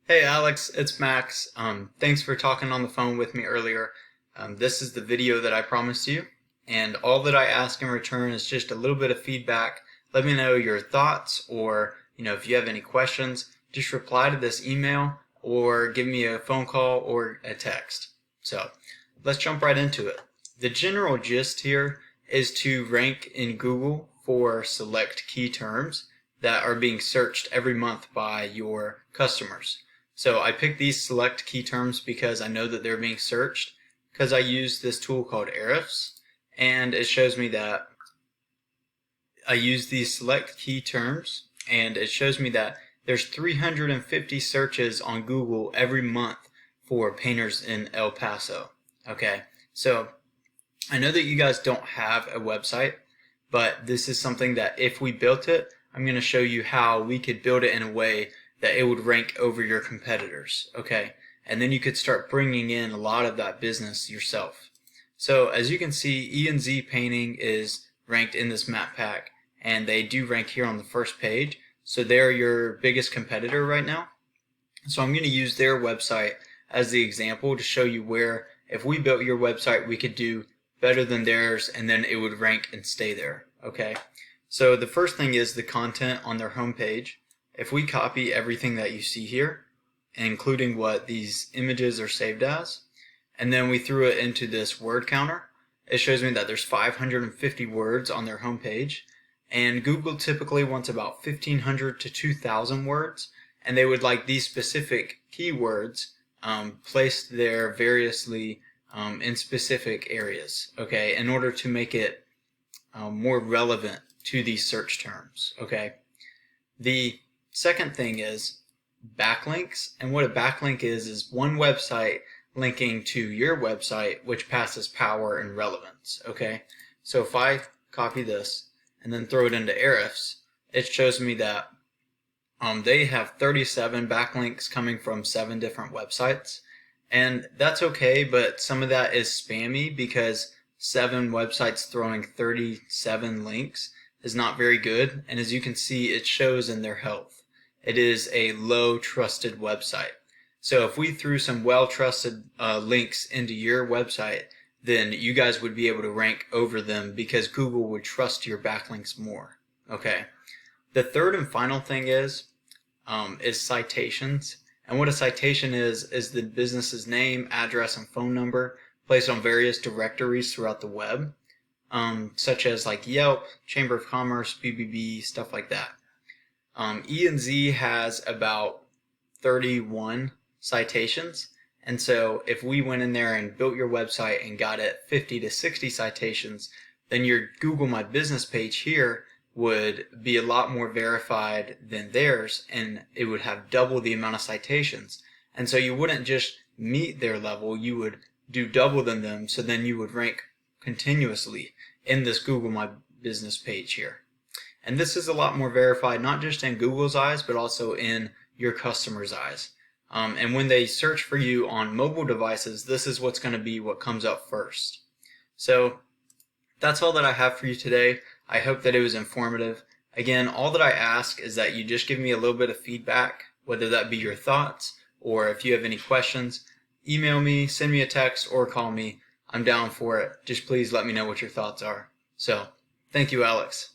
Hey Alex, it's Max. Thanks for talking on the phone with me earlier. This is the video that I promised you, and all that I ask in return is just a little bit of feedback. Let me know your thoughts, or if you have any questions, just reply to this email or give me a phone call or a text. So let's jump right into it. The general gist here is to rank in Google for select key terms that are being searched every month by your customers. So I picked these select key terms because I know that they're being searched, because I use this tool called Ahrefs, and it shows me that I use these select key terms, and it shows me that there's 350 searches on Google every month for painters in El Paso. Okay, so I know that you guys don't have a website, but this is something that if we built it, I'm going to show you how we could build it in a way that it would rank over your competitors, okay? And then you could start bringing in a lot of that business yourself. So as you can see, E&Z Painting is ranked in this map pack, and they do rank here on the first page. So they're your biggest competitor right now. So I'm going to use their website as the example to show you where, if we built your website, we could do better than theirs, and then it would rank and stay there, okay? So the first thing is the content on their homepage. If we copy everything that you see here, including what these images are saved as, and then we threw it into this word counter, it shows me that there's 550 words on their homepage, and Google typically wants about 1,500 to 2,000 words, and they would like these specific keywords placed there variously in specific areas, okay, in order to make it more relevant to these search terms, okay. The second thing is backlinks, and what a backlink is one website linking to your website, which passes power and relevance, okay. So if I copy this and then throw it into Ahrefs, it shows me that they have 37 backlinks coming from 7 different websites, and that's okay, but some of that is spammy because 7 websites throwing 37 links is not very good, and as you can see, it shows in their health. It is a low trusted website. So if we threw some well trusted links into your website, then you guys would be able to rank over them because Google would trust your backlinks more. Okay. The third and final thing is citations. And what a citation is the business's name, address, and phone number placed on various directories throughout the web, such as like Yelp, Chamber of Commerce, BBB, stuff like that. E&Z has about 31 citations, and so if we went in there and built your website and got it 50 to 60 citations, then your Google My Business page here would be a lot more verified than theirs, and it would have double the amount of citations. And so you wouldn't just meet their level, you would do double than them, so then you would rank continuously in this Google My Business page here. And this is a lot more verified, not just in Google's eyes, but also in your customers' eyes. And when they search for you on mobile devices, this is what's going to be what comes up first. So that's all that I have for you today. I hope that it was informative. Again, all that I ask is that you just give me a little bit of feedback, whether that be your thoughts or if you have any questions. Email me, send me a text, or call me. I'm down for it. Just please let me know what your thoughts are. So, thank you, Alex.